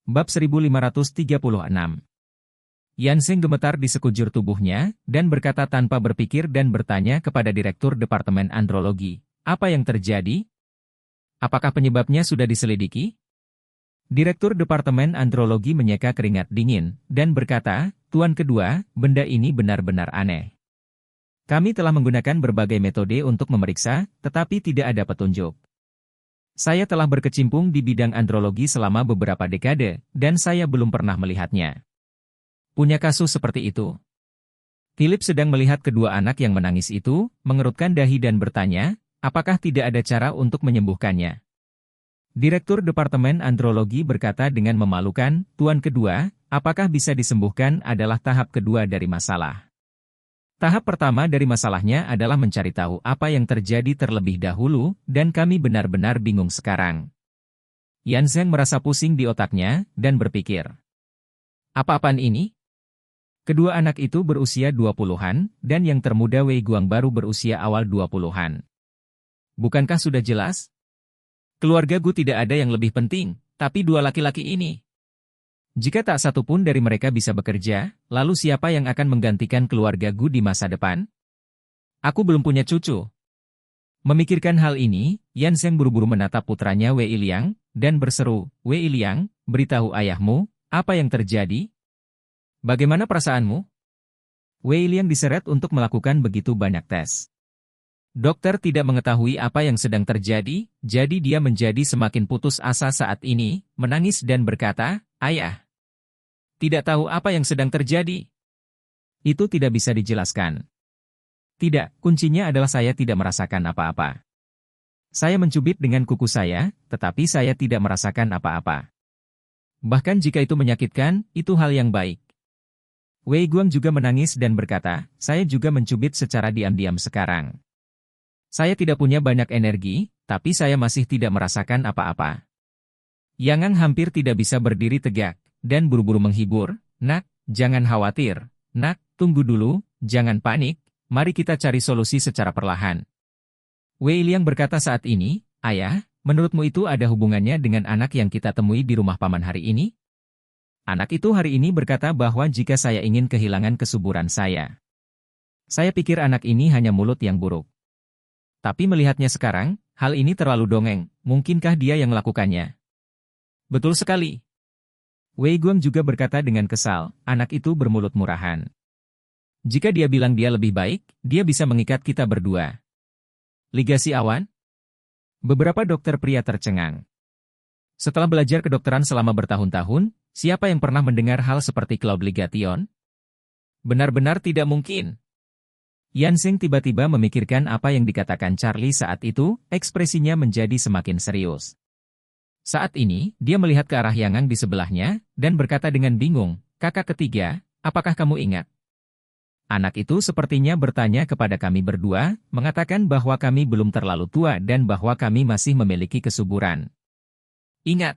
Bab 1536. Yanseng gemetar di sekujur tubuhnya, dan berkata tanpa berpikir dan bertanya kepada Direktur Departemen Andrologi, "Apa yang terjadi? Apakah penyebabnya sudah diselidiki?" Direktur Departemen Andrologi menyeka keringat dingin, dan berkata, "Tuan kedua, benda ini benar-benar aneh. Kami telah menggunakan berbagai metode untuk memeriksa, tetapi tidak ada petunjuk. Saya telah berkecimpung di bidang andrologi selama beberapa dekade, dan saya belum pernah melihatnya. Punya kasus seperti itu." Philip sedang melihat kedua anak yang menangis itu, mengerutkan dahi dan bertanya, apakah tidak ada cara untuk menyembuhkannya. Direktur Departemen Andrologi berkata dengan memalukan, "Tuan kedua, apakah bisa disembuhkan adalah tahap kedua dari masalah. Tahap pertama dari masalahnya adalah mencari tahu apa yang terjadi terlebih dahulu, dan kami benar-benar bingung sekarang." Yanseng merasa pusing di otaknya, dan berpikir, "Apa-apaan ini?" Kedua anak itu berusia 20-an, dan yang termuda Wei Guang baru berusia awal 20-an. Bukankah sudah jelas? Keluarga Gu tidak ada yang lebih penting, tapi dua laki-laki ini. Jika tak satu pun dari mereka bisa bekerja, lalu siapa yang akan menggantikan keluarga Gu di masa depan? Aku belum punya cucu. Memikirkan hal ini, Yanseng buru-buru menatap putranya Wei Liang, dan berseru, "Wei Liang, beritahu ayahmu, apa yang terjadi? Bagaimana perasaanmu?" Wei Liang diseret untuk melakukan begitu banyak tes. Dokter tidak mengetahui apa yang sedang terjadi, jadi dia menjadi semakin putus asa saat ini, menangis dan berkata, "Ayah, tidak tahu apa yang sedang terjadi. Itu tidak bisa dijelaskan." "Tidak, kuncinya adalah saya tidak merasakan apa-apa. Saya mencubit dengan kuku saya, tetapi saya tidak merasakan apa-apa. Bahkan jika itu menyakitkan, itu hal yang baik." Wei Guang juga menangis dan berkata, "Saya juga mencubit secara diam-diam sekarang. Saya tidak punya banyak energi, tapi saya masih tidak merasakan apa-apa." Yang Ang hampir tidak bisa berdiri tegak, dan buru-buru menghibur, "Nak, jangan khawatir. Nak, tunggu dulu, jangan panik, mari kita cari solusi secara perlahan." Wei Liang berkata saat ini, "Ayah, menurutmu itu ada hubungannya dengan anak yang kita temui di rumah paman hari ini?" Anak itu hari ini berkata bahwa jika saya ingin kehilangan kesuburan saya pikir anak ini hanya mulut yang buruk. Tapi melihatnya sekarang, hal ini terlalu dongeng, mungkinkah dia yang melakukannya? "Betul sekali." Wei Guang juga berkata dengan kesal, "Anak itu bermulut murahan. Jika dia bilang dia lebih baik, dia bisa mengikat kita berdua." Ligasi awan? Beberapa dokter pria tercengang. Setelah belajar kedokteran selama bertahun-tahun, siapa yang pernah mendengar hal seperti Claude Ligation? Benar-benar tidak mungkin. Yanseng tiba-tiba memikirkan apa yang dikatakan Charlie saat itu, ekspresinya menjadi semakin serius. Saat ini, dia melihat ke arah Yang Ang di sebelahnya, dan berkata dengan bingung, "Kakak ketiga, apakah kamu ingat?" Anak itu sepertinya bertanya kepada kami berdua, mengatakan bahwa kami belum terlalu tua dan bahwa kami masih memiliki kesuburan. Ingat.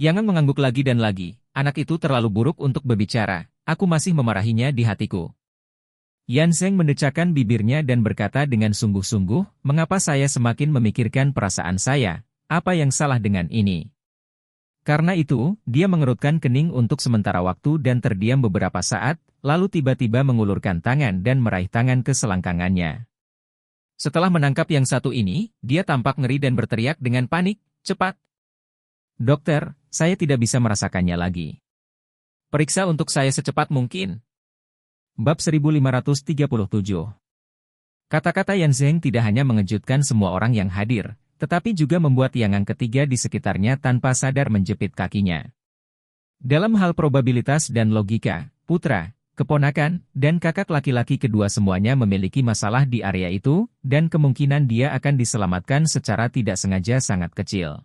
Yang Ang mengangguk lagi dan lagi, "Anak itu terlalu buruk untuk berbicara, aku masih memarahinya di hatiku." Yanseng mendecakkan bibirnya dan berkata dengan sungguh-sungguh, "Mengapa saya semakin memikirkan perasaan saya? Apa yang salah dengan ini?" Karena itu, dia mengerutkan kening untuk sementara waktu dan terdiam beberapa saat, lalu tiba-tiba mengulurkan tangan dan meraih tangan ke selangkangannya. Setelah menangkap yang satu ini, dia tampak ngeri dan berteriak dengan panik, "Cepat! Dokter, saya tidak bisa merasakannya lagi. Periksa untuk saya secepat mungkin." Bab 1537. Kata-kata Yanseng tidak hanya mengejutkan semua orang yang hadir, tetapi juga membuat Yang Ang ketiga di sekitarnya tanpa sadar menjepit kakinya. Dalam hal probabilitas dan logika, putra, keponakan, dan kakak laki-laki kedua semuanya memiliki masalah di area itu, dan kemungkinan dia akan diselamatkan secara tidak sengaja sangat kecil.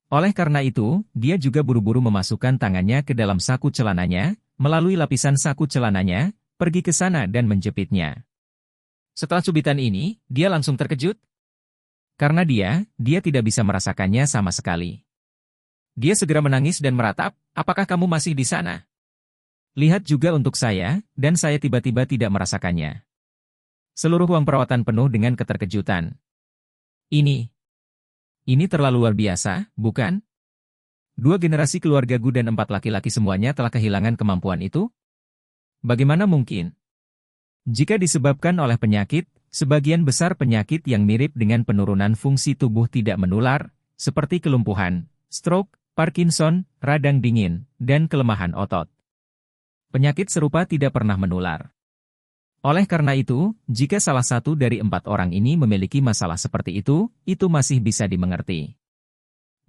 Oleh karena itu, dia juga buru-buru memasukkan tangannya ke dalam saku celananya, melalui lapisan saku celananya, pergi ke sana dan menjepitnya. Setelah cubitan ini, dia langsung terkejut. Karena dia tidak bisa merasakannya sama sekali. Dia segera menangis dan meratap, "Apakah kamu masih di sana? Lihat juga untuk saya," dan saya tiba-tiba tidak merasakannya. Seluruh ruang perawatan penuh dengan keterkejutan. Ini terlalu luar biasa, bukan? 2 generasi keluarga Gu dan 4 laki-laki semuanya telah kehilangan kemampuan itu? Bagaimana mungkin? Jika disebabkan oleh penyakit, sebagian besar penyakit yang mirip dengan penurunan fungsi tubuh tidak menular, seperti kelumpuhan, stroke, Parkinson, radang dingin, dan kelemahan otot. Penyakit serupa tidak pernah menular. Oleh karena itu, jika salah satu dari 4 orang ini memiliki masalah seperti itu masih bisa dimengerti.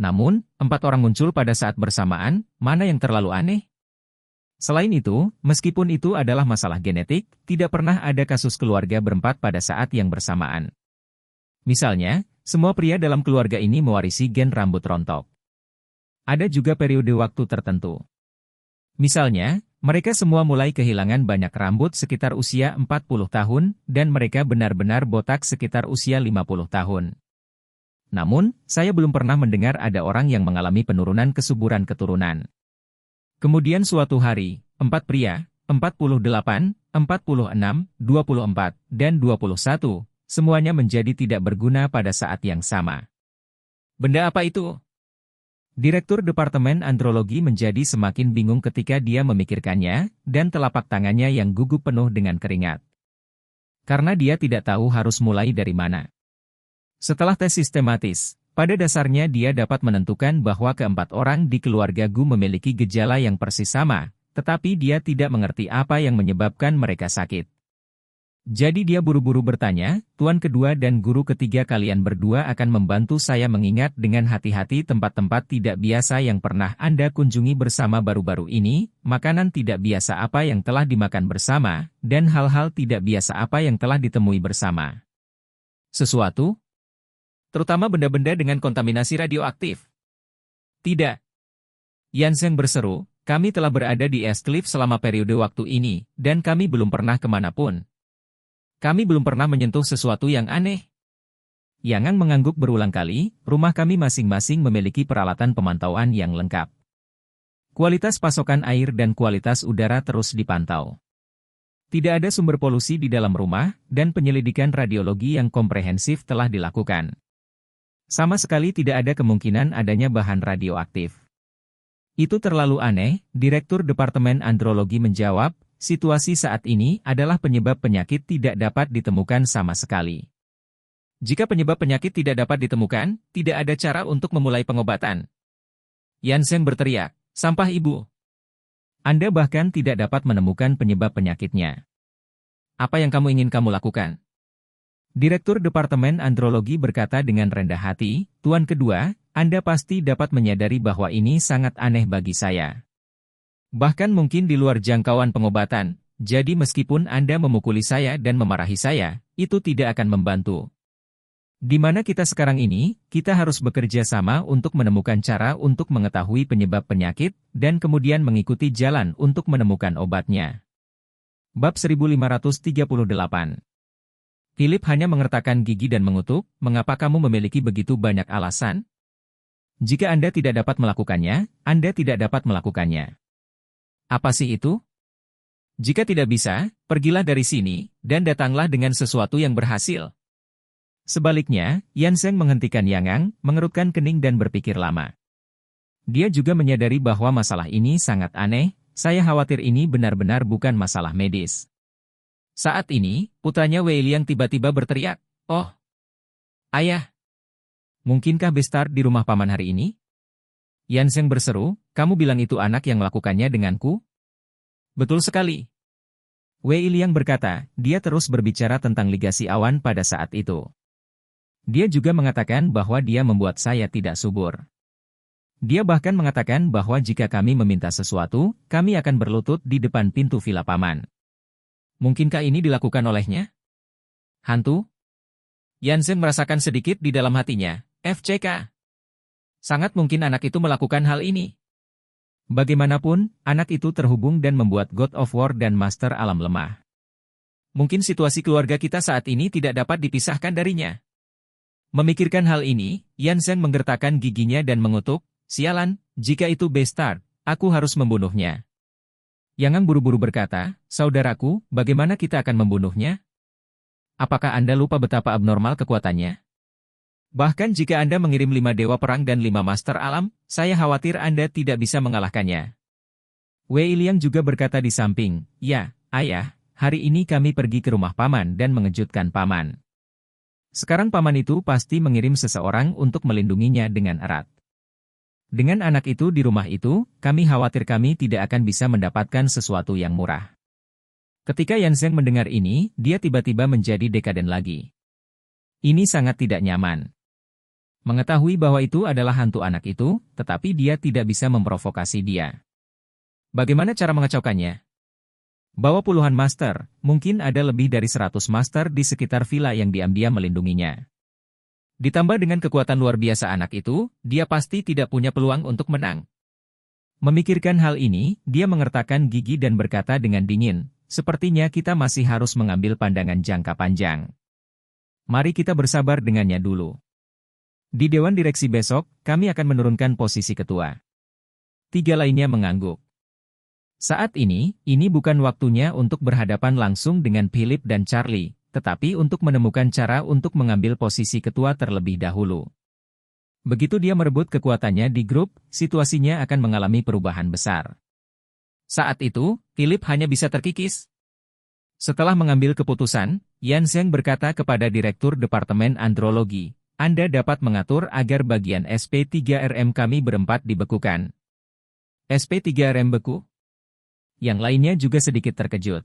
Namun, 4 orang muncul pada saat bersamaan, mana yang terlalu aneh? Selain itu, meskipun itu adalah masalah genetik, tidak pernah ada kasus keluarga berempat pada saat yang bersamaan. Misalnya, semua pria dalam keluarga ini mewarisi gen rambut rontok. Ada juga periode waktu tertentu. Misalnya, mereka semua mulai kehilangan banyak rambut sekitar usia 40 tahun, dan mereka benar-benar botak sekitar usia 50 tahun. Namun, saya belum pernah mendengar ada orang yang mengalami penurunan kesuburan keturunan. Kemudian suatu hari, 4 pria, 48, 46, 24, dan 21, semuanya menjadi tidak berguna pada saat yang sama. Benda apa itu? Direktur Departemen Andrologi menjadi semakin bingung ketika dia memikirkannya, dan telapak tangannya yang gugup penuh dengan keringat. Karena dia tidak tahu harus mulai dari mana. Setelah tes sistematis, pada dasarnya dia dapat menentukan bahwa keempat orang di keluarga Gu memiliki gejala yang persis sama, tetapi dia tidak mengerti apa yang menyebabkan mereka sakit. Jadi dia buru-buru bertanya, Tuan kedua dan guru ketiga kalian berdua akan membantu saya mengingat dengan hati-hati tempat-tempat tidak biasa yang pernah Anda kunjungi bersama baru-baru ini, makanan tidak biasa apa yang telah dimakan bersama, dan hal-hal tidak biasa apa yang telah ditemui bersama. Sesuatu? Terutama benda-benda dengan kontaminasi radioaktif. Tidak. Yansen berseru, kami telah berada di Es Cliff selama periode waktu ini, dan kami belum pernah kemanapun. Kami belum pernah menyentuh sesuatu yang aneh. Yang mengangguk berulang kali, rumah kami masing-masing memiliki peralatan pemantauan yang lengkap. Kualitas pasokan air dan kualitas udara terus dipantau. Tidak ada sumber polusi di dalam rumah, dan penyelidikan radiologi yang komprehensif telah dilakukan. Sama sekali tidak ada kemungkinan adanya bahan radioaktif. Itu terlalu aneh, Direktur Departemen Andrologi menjawab, situasi saat ini adalah penyebab penyakit tidak dapat ditemukan sama sekali. Jika penyebab penyakit tidak dapat ditemukan, tidak ada cara untuk memulai pengobatan. Yansen berteriak, sampah ibu. Anda bahkan tidak dapat menemukan penyebab penyakitnya. Apa yang kamu ingin kamu lakukan? Direktur Departemen Andrologi berkata dengan rendah hati, Tuan kedua, Anda pasti dapat menyadari bahwa ini sangat aneh bagi saya. Bahkan mungkin di luar jangkauan pengobatan, jadi meskipun Anda memukuli saya dan memarahi saya, itu tidak akan membantu. Di mana kita sekarang ini, kita harus bekerja sama untuk menemukan cara untuk mengetahui penyebab penyakit, dan kemudian mengikuti jalan untuk menemukan obatnya. Bab 1538. Philip hanya mengertakkan gigi dan mengutuk, mengapa kamu memiliki begitu banyak alasan? Jika Anda tidak dapat melakukannya, Anda tidak dapat melakukannya. Apa sih itu? Jika tidak bisa, pergilah dari sini, dan datanglah dengan sesuatu yang berhasil. Sebaliknya, Yansen menghentikan Yangang, mengerutkan kening dan berpikir lama. Dia juga menyadari bahwa masalah ini sangat aneh, saya khawatir ini benar-benar bukan masalah medis. Saat ini, putranya Wei Liang tiba-tiba berteriak, oh, ayah, mungkinkah Bestard di rumah paman hari ini? Yansen berseru, kamu bilang itu anak yang melakukannya denganku? Betul sekali. Wei Liang berkata, dia terus berbicara tentang ligasi awan pada saat itu. Dia juga mengatakan bahwa dia membuat saya tidak subur. Dia bahkan mengatakan bahwa jika kami meminta sesuatu, kami akan berlutut di depan pintu villa paman. Mungkinkah ini dilakukan olehnya? Hantu? Yansen merasakan sedikit di dalam hatinya, FCK. Sangat mungkin anak itu melakukan hal ini. Bagaimanapun, anak itu terhubung dan membuat God of War dan Master Alam lemah. Mungkin situasi keluarga kita saat ini tidak dapat dipisahkan darinya. Memikirkan hal ini, Yansen menggertakkan giginya dan mengutuk, sialan, jika itu Bestard, aku harus membunuhnya. Yangang buru-buru berkata, saudaraku, bagaimana kita akan membunuhnya? Apakah Anda lupa betapa abnormal kekuatannya? Bahkan jika Anda mengirim 5 dewa perang dan 5 master alam, saya khawatir Anda tidak bisa mengalahkannya. Wei Liang juga berkata di samping, "Ya, ayah, hari ini kami pergi ke rumah paman dan mengejutkan paman. Sekarang paman itu pasti mengirim seseorang untuk melindunginya dengan erat. Dengan anak itu di rumah itu, kami khawatir kami tidak akan bisa mendapatkan sesuatu yang murah." Ketika Yan Zheng mendengar ini, dia tiba-tiba menjadi dekaden lagi. Ini sangat tidak nyaman. Mengetahui bahwa itu adalah hantu anak itu, tetapi dia tidak bisa memprovokasi dia. Bagaimana cara mengacaukannya? Bawa puluhan master, mungkin ada lebih dari 100 master di sekitar villa yang diam-diam melindunginya. Ditambah dengan kekuatan luar biasa anak itu, dia pasti tidak punya peluang untuk menang. Memikirkan hal ini, dia mengertakkan gigi dan berkata dengan dingin, "Sepertinya kita masih harus mengambil pandangan jangka panjang. Mari kita bersabar dengannya dulu. Di Dewan Direksi besok, kami akan menurunkan posisi ketua." 3 lainnya mengangguk. Saat ini bukan waktunya untuk berhadapan langsung dengan Philip dan Charlie, tetapi untuk menemukan cara untuk mengambil posisi ketua terlebih dahulu. Begitu dia merebut kekuatannya di grup, situasinya akan mengalami perubahan besar. Saat itu, Philip hanya bisa terkikis. Setelah mengambil keputusan, Yan Zheng berkata kepada Direktur Departemen Andrologi, "Anda dapat mengatur agar bagian SP3RM kami berempat dibekukan." SP3RM beku? Yang lainnya juga sedikit terkejut.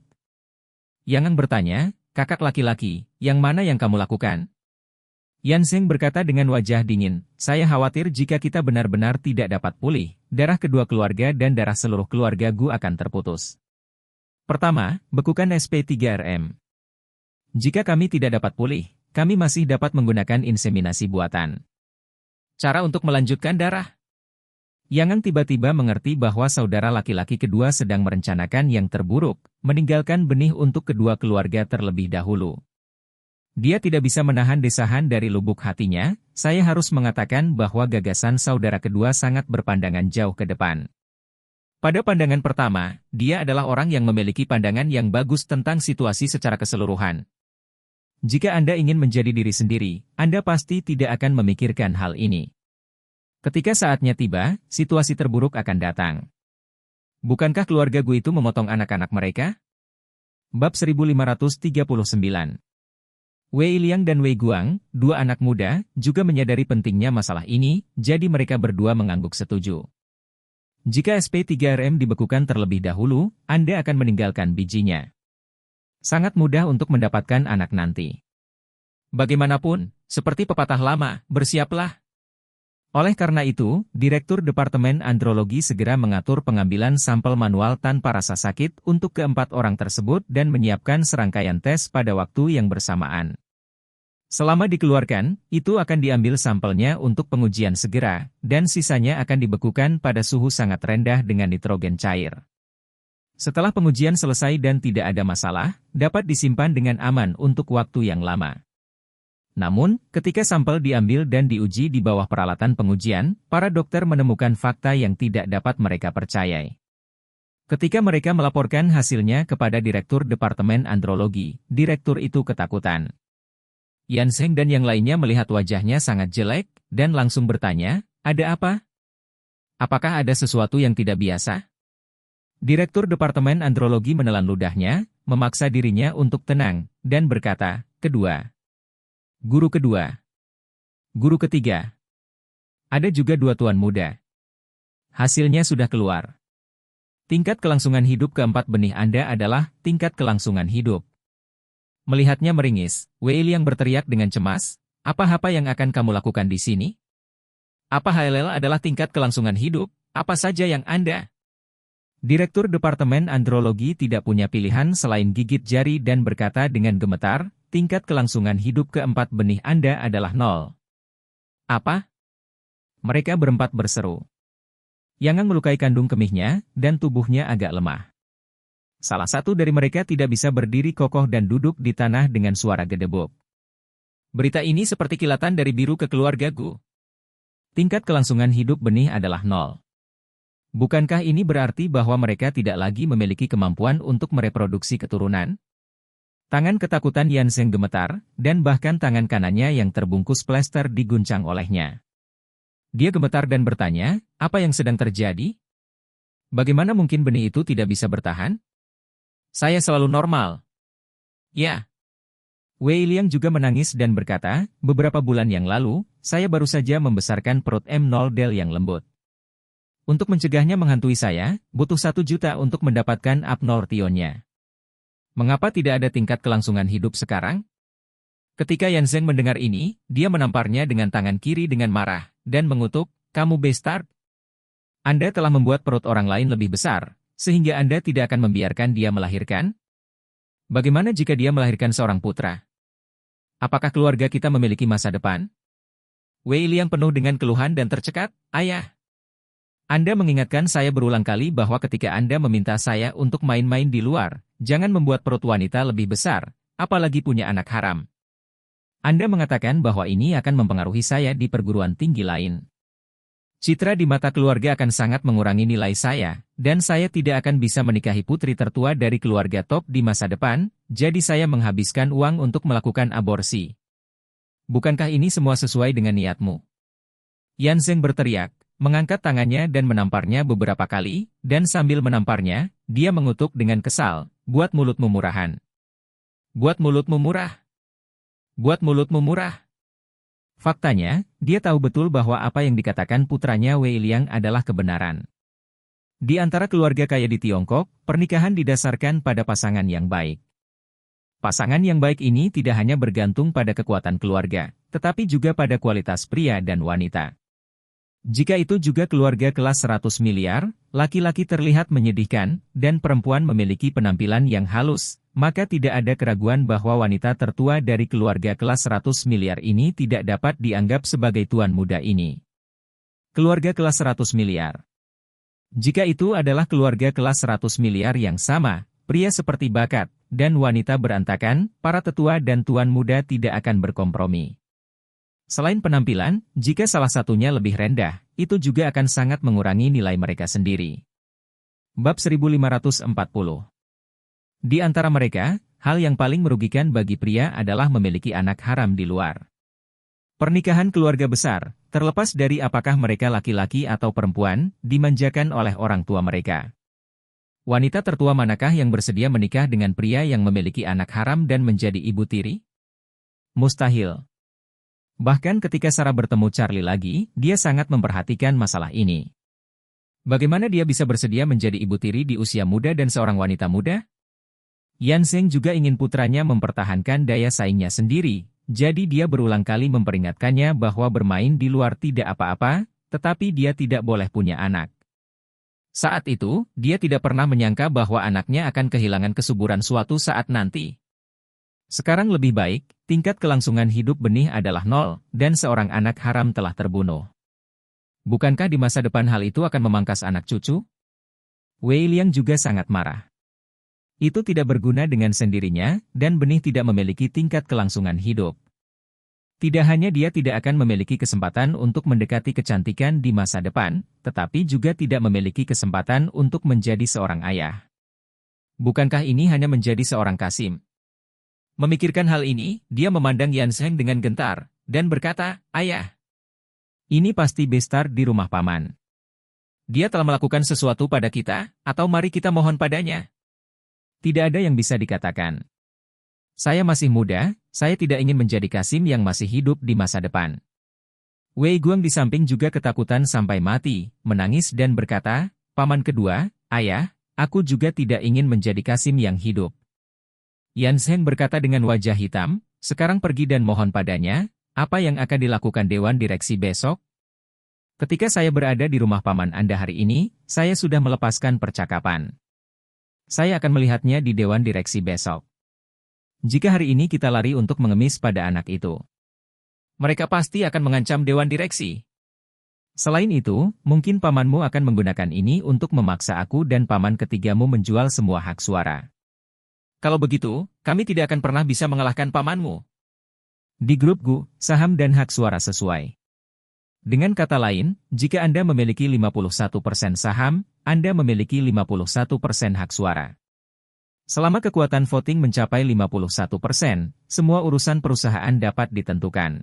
Yang bertanya, "Kakak laki-laki, yang mana yang kamu lakukan?" Yan Zheng berkata dengan wajah dingin, "Saya khawatir jika kita benar-benar tidak dapat pulih, darah kedua keluarga dan darah seluruh keluarga Gu akan terputus. Pertama, bekukan SP3RM. Jika kami tidak dapat pulih, kami masih dapat menggunakan inseminasi buatan. Cara untuk melanjutkan darah." Yang tiba-tiba mengerti bahwa saudara laki-laki kedua sedang merencanakan yang terburuk, meninggalkan benih untuk kedua keluarga terlebih dahulu. Dia tidak bisa menahan desahan dari lubuk hatinya, "Saya harus mengatakan bahwa gagasan saudara kedua sangat berpandangan jauh ke depan." Pada pandangan pertama, dia adalah orang yang memiliki pandangan yang bagus tentang situasi secara keseluruhan. Jika Anda ingin menjadi diri sendiri, Anda pasti tidak akan memikirkan hal ini. Ketika saatnya tiba, situasi terburuk akan datang. Bukankah keluarga Gu itu memotong anak-anak mereka? Bab 1539. Wei Liang dan Wei Guang, 2 anak muda, juga menyadari pentingnya masalah ini, jadi mereka berdua mengangguk setuju. Jika SP3RM dibekukan terlebih dahulu, Anda akan meninggalkan bijinya. Sangat mudah untuk mendapatkan anak nanti. Bagaimanapun, seperti pepatah lama, bersiaplah. Oleh karena itu, Direktur Departemen Andrologi segera mengatur pengambilan sampel manual tanpa rasa sakit untuk ke-4 orang tersebut dan menyiapkan serangkaian tes pada waktu yang bersamaan. Selama dikeluarkan, itu akan diambil sampelnya untuk pengujian segera, dan sisanya akan dibekukan pada suhu sangat rendah dengan nitrogen cair. Setelah pengujian selesai dan tidak ada masalah, dapat disimpan dengan aman untuk waktu yang lama. Namun, ketika sampel diambil dan diuji di bawah peralatan pengujian, para dokter menemukan fakta yang tidak dapat mereka percayai. Ketika mereka melaporkan hasilnya kepada Direktur Departemen Andrologi, direktur itu ketakutan. Yan Zheng dan yang lainnya melihat wajahnya sangat jelek, dan langsung bertanya, "Ada apa? Apakah ada sesuatu yang tidak biasa?" Direktur Departemen Andrologi menelan ludahnya, memaksa dirinya untuk tenang, dan berkata, Guru kedua. Guru ketiga. Ada juga 2 tuan muda. Hasilnya sudah keluar. Tingkat kelangsungan hidup ke-4 benih Anda adalah tingkat kelangsungan hidup." Melihatnya meringis, Wei Liang berteriak dengan cemas, "Apa yang akan kamu lakukan di sini? Apa HLL adalah tingkat kelangsungan hidup? Apa saja yang Anda?" Direktur Departemen Andrologi tidak punya pilihan selain gigit jari dan berkata dengan gemetar, "Tingkat kelangsungan hidup ke-4 benih Anda adalah 0. "Apa?" Mereka berempat berseru. Yang melukai kandung kemihnya, dan tubuhnya agak lemah. Salah satu dari mereka tidak bisa berdiri kokoh dan duduk di tanah dengan suara gedebuk. Berita ini seperti kilatan dari biru ke keluarga Gu. Tingkat kelangsungan hidup benih adalah 0. Bukankah ini berarti bahwa mereka tidak lagi memiliki kemampuan untuk mereproduksi keturunan? Tangan ketakutan Yan Zheng gemetar, dan bahkan tangan kanannya yang terbungkus plester diguncang olehnya. Dia gemetar dan bertanya, apa yang sedang terjadi? Bagaimana mungkin benih itu tidak bisa bertahan? Saya selalu normal. Ya. Wei Liang juga menangis dan berkata, beberapa bulan yang lalu, saya baru saja membesarkan perut M0 Del yang lembut. Untuk mencegahnya menghantui saya, butuh 1 juta untuk mendapatkan abnortionnya. Mengapa tidak ada tingkat kelangsungan hidup sekarang? Ketika Yan Zheng mendengar ini, dia menamparnya dengan tangan kiri dengan marah, dan mengutuk, kamu bastard. Anda telah membuat perut orang lain lebih besar, sehingga Anda tidak akan membiarkan dia melahirkan? Bagaimana jika dia melahirkan seorang putra? Apakah keluarga kita memiliki masa depan? Wei Liang penuh dengan keluhan dan tercekat, ayah. Anda mengingatkan saya berulang kali bahwa ketika Anda meminta saya untuk main-main di luar, jangan membuat perut wanita lebih besar, apalagi punya anak haram. Anda mengatakan bahwa ini akan mempengaruhi saya di perguruan tinggi lain. Citra di mata keluarga akan sangat mengurangi nilai saya, dan saya tidak akan bisa menikahi putri tertua dari keluarga top di masa depan, jadi saya menghabiskan uang untuk melakukan aborsi. Bukankah ini semua sesuai dengan niatmu? Yan Zheng berteriak, mengangkat tangannya dan menamparnya beberapa kali, dan sambil menamparnya, dia mengutuk dengan kesal, buat mulutmu murahan. Buat mulutmu murah. Buat mulutmu murah. Faktanya, dia tahu betul bahwa apa yang dikatakan putranya Wei Liang adalah kebenaran. Di antara keluarga kaya di Tiongkok, pernikahan didasarkan pada pasangan yang baik. Pasangan yang baik ini tidak hanya bergantung pada kekuatan keluarga, tetapi juga pada kualitas pria dan wanita. Jika itu juga keluarga kelas 100 miliar, laki-laki terlihat menyedihkan, dan perempuan memiliki penampilan yang halus, maka tidak ada keraguan bahwa wanita tertua dari keluarga kelas 100 miliar ini tidak dapat dianggap sebagai tuan muda ini. Keluarga kelas 100 miliar. Jika itu adalah keluarga kelas 100 miliar yang sama, pria seperti bakat, dan wanita berantakan, para tetua dan tuan muda tidak akan berkompromi. Selain penampilan, jika salah satunya lebih rendah, itu juga akan sangat mengurangi nilai mereka sendiri. Bab 1540. Di antara mereka, hal yang paling merugikan bagi pria adalah memiliki anak haram di luar. Pernikahan keluarga besar, terlepas dari apakah mereka laki-laki atau perempuan, dimanjakan oleh orang tua mereka. Wanita tertua manakah yang bersedia menikah dengan pria yang memiliki anak haram dan menjadi ibu tiri? Mustahil. Bahkan ketika Sarah bertemu Charlie lagi, dia sangat memperhatikan masalah ini. Bagaimana dia bisa bersedia menjadi ibu tiri di usia muda dan seorang wanita muda? Yan Zheng juga ingin putranya mempertahankan daya saingnya sendiri, jadi dia berulang kali memperingatkannya bahwa bermain di luar tidak apa-apa, tetapi dia tidak boleh punya anak. Saat itu, dia tidak pernah menyangka bahwa anaknya akan kehilangan kesuburan suatu saat nanti. Sekarang lebih baik, tingkat kelangsungan hidup benih adalah 0, dan seorang anak haram telah terbunuh. Bukankah di masa depan hal itu akan memangkas anak cucu? Wei Liang juga sangat marah. Itu tidak berguna dengan sendirinya, dan benih tidak memiliki tingkat kelangsungan hidup. Tidak hanya dia tidak akan memiliki kesempatan untuk mendekati kecantikan di masa depan, tetapi juga tidak memiliki kesempatan untuk menjadi seorang ayah. Bukankah ini hanya menjadi seorang Kasim? Memikirkan hal ini, dia memandang Yan Zheng dengan gentar, dan berkata, ayah. Ini pasti bastard di rumah paman. Dia telah melakukan sesuatu pada kita, atau mari kita mohon padanya. Tidak ada yang bisa dikatakan. Saya masih muda, saya tidak ingin menjadi Kasim yang masih hidup di masa depan. Wei Guang di samping juga ketakutan sampai mati, menangis dan berkata, paman kedua, ayah, aku juga tidak ingin menjadi Kasim yang hidup. Yan Zheng berkata dengan wajah hitam, sekarang pergi dan mohon padanya, apa yang akan dilakukan Dewan Direksi besok? Ketika saya berada di rumah paman Anda hari ini, saya sudah melepaskan percakapan. Saya akan melihatnya di Dewan Direksi besok. Jika hari ini kita lari untuk mengemis pada anak itu, mereka pasti akan mengancam Dewan Direksi. Selain itu, mungkin pamanmu akan menggunakan ini untuk memaksa aku dan paman ketigamu menjual semua hak suara. Kalau begitu, kami tidak akan pernah bisa mengalahkan pamanmu. Di grup GU, saham dan hak suara sesuai. Dengan kata lain, jika Anda memiliki 51% saham, Anda memiliki 51% hak suara. Selama kekuatan voting mencapai 51%, semua urusan perusahaan dapat ditentukan.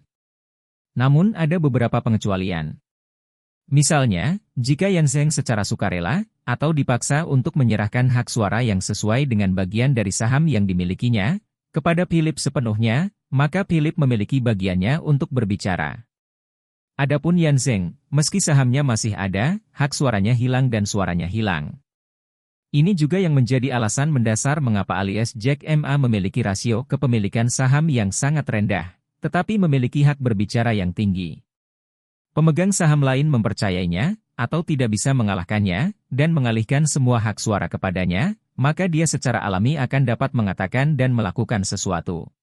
Namun ada beberapa pengecualian. Misalnya, jika Yan Zheng secara sukarela, atau dipaksa untuk menyerahkan hak suara yang sesuai dengan bagian dari saham yang dimilikinya, kepada Philip sepenuhnya, maka Philip memiliki bagiannya untuk berbicara. Adapun Yan Zheng, meski sahamnya masih ada, hak suaranya hilang dan suaranya hilang. Ini juga yang menjadi alasan mendasar mengapa alias Jack Ma memiliki rasio kepemilikan saham yang sangat rendah, tetapi memiliki hak berbicara yang tinggi. Pemegang saham lain mempercayainya, atau tidak bisa mengalahkannya, dan mengalihkan semua hak suara kepadanya, maka dia secara alami akan dapat mengatakan dan melakukan sesuatu.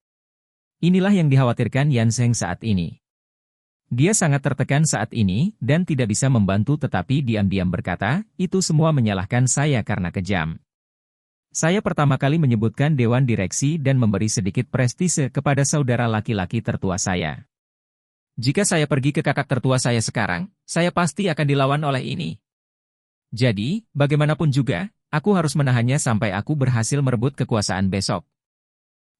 Inilah yang dikhawatirkan Yan Zheng saat ini. Dia sangat tertekan saat ini, dan tidak bisa membantu tetapi diam-diam berkata, itu semua menyalahkan saya karena kejam. Saya pertama kali menyebutkan dewan direksi dan memberi sedikit prestise kepada saudara laki-laki tertua saya. Jika saya pergi ke kakak tertua saya sekarang, saya pasti akan dilawan oleh ini. Jadi, bagaimanapun juga, aku harus menahannya sampai aku berhasil merebut kekuasaan besok.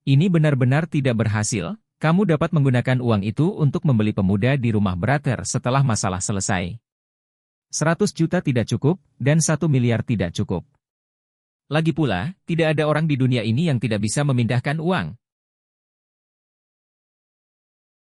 Ini benar-benar tidak berhasil. Kamu dapat menggunakan uang itu untuk membeli pemuda di rumah Brother setelah masalah selesai. 100 juta tidak cukup, dan 1 miliar tidak cukup. Lagi pula, tidak ada orang di dunia ini yang tidak bisa memindahkan uang.